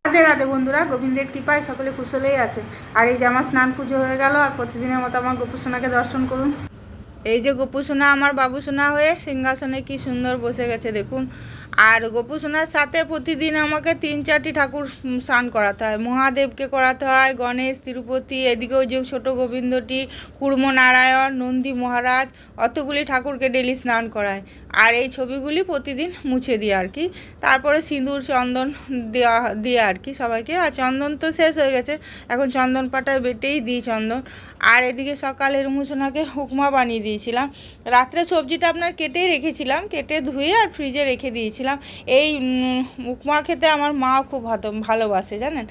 রাধে রাধে বন্ধুরা, গোবিন্দের কৃপায় সকলে কুশলেই আছে। আর এই যে আমার স্নান পুজো হয়ে গেল, আর প্রতিদিনের মতো আমার গোপুসোনাকে দর্শন করুন। এই যে গোপুসোনা আমার বাবুসোনা হয়ে সিংহাসনে কি সুন্দর বসে গেছে দেখুন। আর গোপুসোনার সাথে প্রতিদিন আমাকে 3-4টি ঠাকুর স্নান করাতে হয়। মহাদেবকে করাতে হয়, গণেশ, তিরুপতি, এদিকে ওই যে ছোট গোবিন্দটি, কুর্ম নারায়ণ, নন্দী মহারাজ, অতগুলি ঠাকুরকে ডেলি স্নান করায়। আর এই ছবিগুলি প্রতিদিন মুছে দিই আর কি। তারপরে সিঁদুর চন্দন দিয়ে আর কি সবাইকে। আর চন্দন তো শেষ হয়ে গেছে, এখন চন্দন পাটায় বেটেই দিই চন্দন। আর এদিকে সকালে রুমুসোনাকে উপমা বানিয়ে দিয়েছিলাম। রাত্রে সবজিটা আপনার কেটেই রেখেছিলাম, কেটে ধুয়ে আর ফ্রিজে রেখে দিয়েছিলাম। এই উপমা খেতে আমার মাও খুব ভালোবাসে জানেন।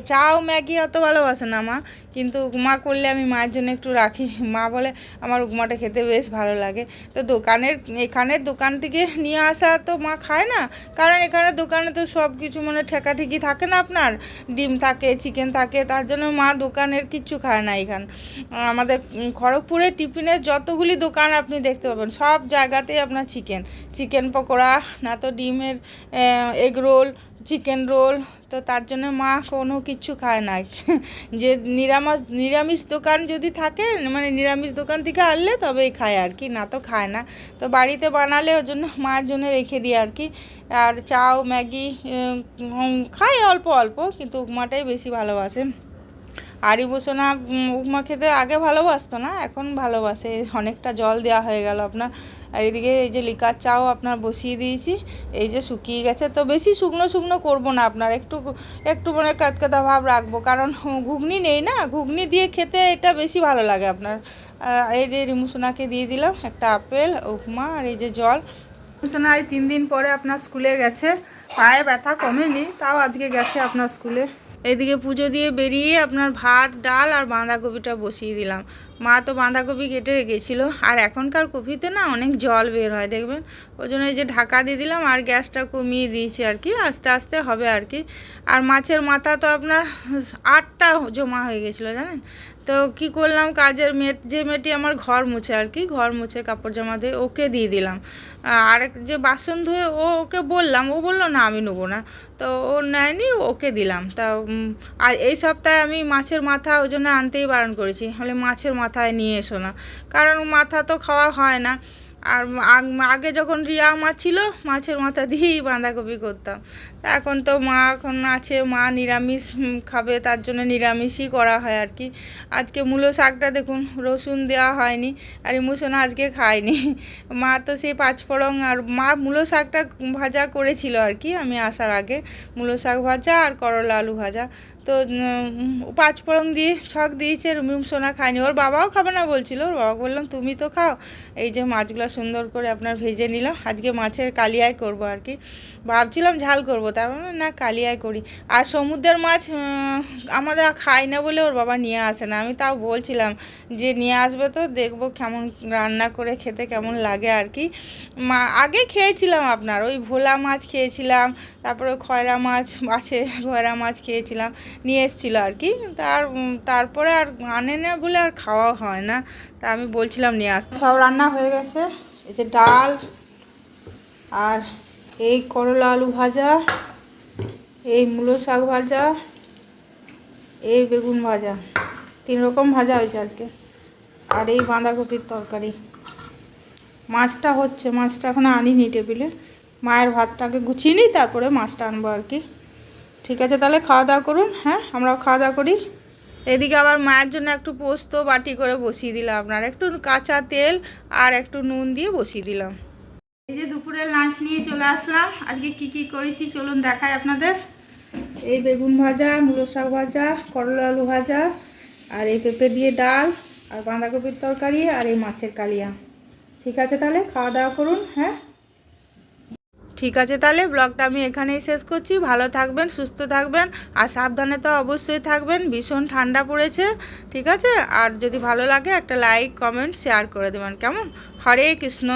চাও ম্যাগি অত ভালোবাসে না মা, কিন্তু উপমা করলে আমি মায়ের জন্য একটু রাখি। মা বলে আমার উপমাটা খেতে বেশ ভালো লাগে। তো এখানের দোকান থেকে নিয়ে আসা তো মা খায় না, কারণ এখানে দোকানে তো সব কিছু মানে ঠেকাঠেকি থাকে না, আপনার ডিম থাকে, চিকেন থাকে, তার জন্য মা দোকানের কিচ্ছু খায় না। এখানে আমাদের খড়গপুরে টিফিনের যতগুলি দোকান আপনি দেখতে পাবেন, সব জায়গাতেই আপনার চিকেন পকোড়া, না তো ডিমের এগ রোল, চিকেন রোল। তো তার জন্য মা কোনো কিছু খায় না। যে নিরামিষ দোকান যদি থাকে, মানে নিরামিষ দোকান থেকে আনলে তবেই খায় আর কি, না তো খায় না। তো বাড়িতে বানালে ওর জন্য মায়ের জন্য রেখে দিই আর কি। আর চাও ম্যাগি খায় অল্প অল্প, কিন্তু উপমাটাই বেশি ভালোবাসে। আর রিবুসোনা উপমা খেতে আগে ভালোবাসতো না, এখন ভালোবাসে। অনেকটা জল দেওয়া হয়ে গেল আপনার। আর এদিকে এই যে লিকার চাও আপনার বসিয়ে দিয়েছি, এই যে শুকিয়ে গেছে। তো বেশি শুকনো করবো না আপনার, একটু মানে কাতকাতা ভাব রাখবো, কারণ ঘুগনি নেই না, ঘুগনি দিয়ে খেতে এটা বেশি ভালো লাগে আপনার। এই যে রিমুসোনাকে দিয়ে দিলাম একটা আপেল, উপমা, আর এই যে জল। রিমুসোনা এই 3 দিন পরে আপনার স্কুলে গেছে, পায়ে ব্যথা কমেনি, তাও আজকে গেছে আপনার স্কুলে। এদিকে পুজো দিয়ে বেরিয়ে আপনার ভাত, ডাল আর বাঁধাকপিটা বসিয়ে দিলাম। মা তো বাঁধাকপি কেটে রেখেছিল, আর এখনকার কপিতে না অনেক জল বের হয় দেখবেন, ওই জন্য এই যে ঢাকা দিয়ে দিলাম আর গ্যাসটা কমিয়ে দিয়েছি আর কি, আস্তে আস্তে হবে আর কি। আর মাছের মাথা তো আপনার 8টা জমা হয়ে গেছিলো জানেন। তো কি করলাম, কাজের যে মেয়েটি আমার ঘর মুছে আর কি, ঘর মুছে কাপড় জামা ধুয়ে ওকে দিয়ে দিলাম। আর যে বাসন ধুয়ে ওকে বললাম, ও বললো না আমি নেবো না, তো ও নেয়নি, ওকে দিলাম। তা আর এই সপ্তাহে আমি মাছের মাথা ওই জন্য আনতেই বারণ করেছি, হলে মাছের মাথায় নিয়ে এসো না, কারণ মাথা তো খাওয়া হয় না। আর আগে যখন রিয়া মাছ ছিল, মাছের মাথা দিয়েই বাঁধাকপি করতাম। এখন তো মা এখন আছে, মা নিরামিষ খাবে, তার জন্য নিরামিষই করা হয় আর কি। আজকে মূলো শাকটা দেখুন রসুন দেওয়া হয়নি, আর ইমোশনা আজকে খায়নি। মা তো সেই 5 ফোড়ন, আর মা মূলো শাকটা ভাজা করেছিল আর কি আমি আসার আগে, মূলো শাক ভাজা আর করলা আলু ভাজা। তো 5 ফোড়ন দিয়ে ছক দিয়েছে, রুমসোনা খায়নি, ওর বাবাও খাবে না বলছিল, ওর বাবা বললাম তুমি তো খাও। এই যে মাছগুলো সুন্দর করে আপনার ভেজে নিলাম, আজকে মাছের কালিয়াই করব আর কি। ভাবছিলাম ঝাল করব, তারপর না কালিয়াই করি। আর সমুদ্রের মাছ আমাদের খাই না বলে ওর বাবা নিয়ে আসে না, আমি তাও বলছিলাম যে নিয়ে আসবে, তো দেখবো কেমন রান্না করে খেতে কেমন লাগে আর কি। আগে খেয়েছিলাম আপনার ওই ভোলা মাছ খেয়েছিলাম, তারপরে খয়রা মাছ আছে, খয়রা মাছ খেয়েছিলাম, নিয়ে এসেছিলো আর কি। তারপরে আর আনে না বলে আর খাওয়া হয় না, তা আমি বলছিলাম নিয়ে আসতে। সব রান্না হয়ে গেছে, এই যে ডাল, আর এই করলা আলু ভাজা, এই মূলো শাক ভাজা, এই বেগুন ভাজা, 3 রকম ভাজা হয়েছে আজকে। আর এই বাঁধাকপির তরকারি। মাছটা হচ্ছে, মাছটা এখনও আনিনি টেবিলে, মায়ের ভাতটাকে গুছিয়ে নিই, তারপরে মাছটা আনবো আর কি। ঠিক আছে, তাহলে খাওয়া দাওয়া করুন। হ্যাঁ, আমরাও খাওয়া দাওয়া করি। এদিকে আবার মায়ের জন্য একটু পোস্ত বাটি করে বসিয়ে দিলাম, আপনার একটু কাঁচা তেল আর একটু নুন দিয়ে বসিয়ে দিলাম। এই যে দুপুরের লাঞ্চ নিয়ে চলে আসলাম। আজকে কি করেছি চলুন দেখাই আপনাদের। এই বেগুন ভাজা, মূলো শাক ভাজা, করলা আলু ভাজা, আর এই পেঁপে দিয়ে ডাল, আর বাঁধাকপির তরকারি, আর এই মাছের কালিয়া। ঠিক আছে, তাহলে খাওয়া দাওয়া করুন। হ্যাঁ, ঠিক আছে, তাহলে ব্লগটা আমি এখানেই শেষ করছি। ভালো থাকবেন, সুস্থ থাকবেন, আর সাবধানে তো অবশ্যই থাকবেন, ভীষণ ঠান্ডা পড়েছে। ঠিক আছে, আর যদি ভালো লাগে একটা লাইক, কমেন্ট, শেয়ার করে দেবেন কেমন। হরে কৃষ্ণ।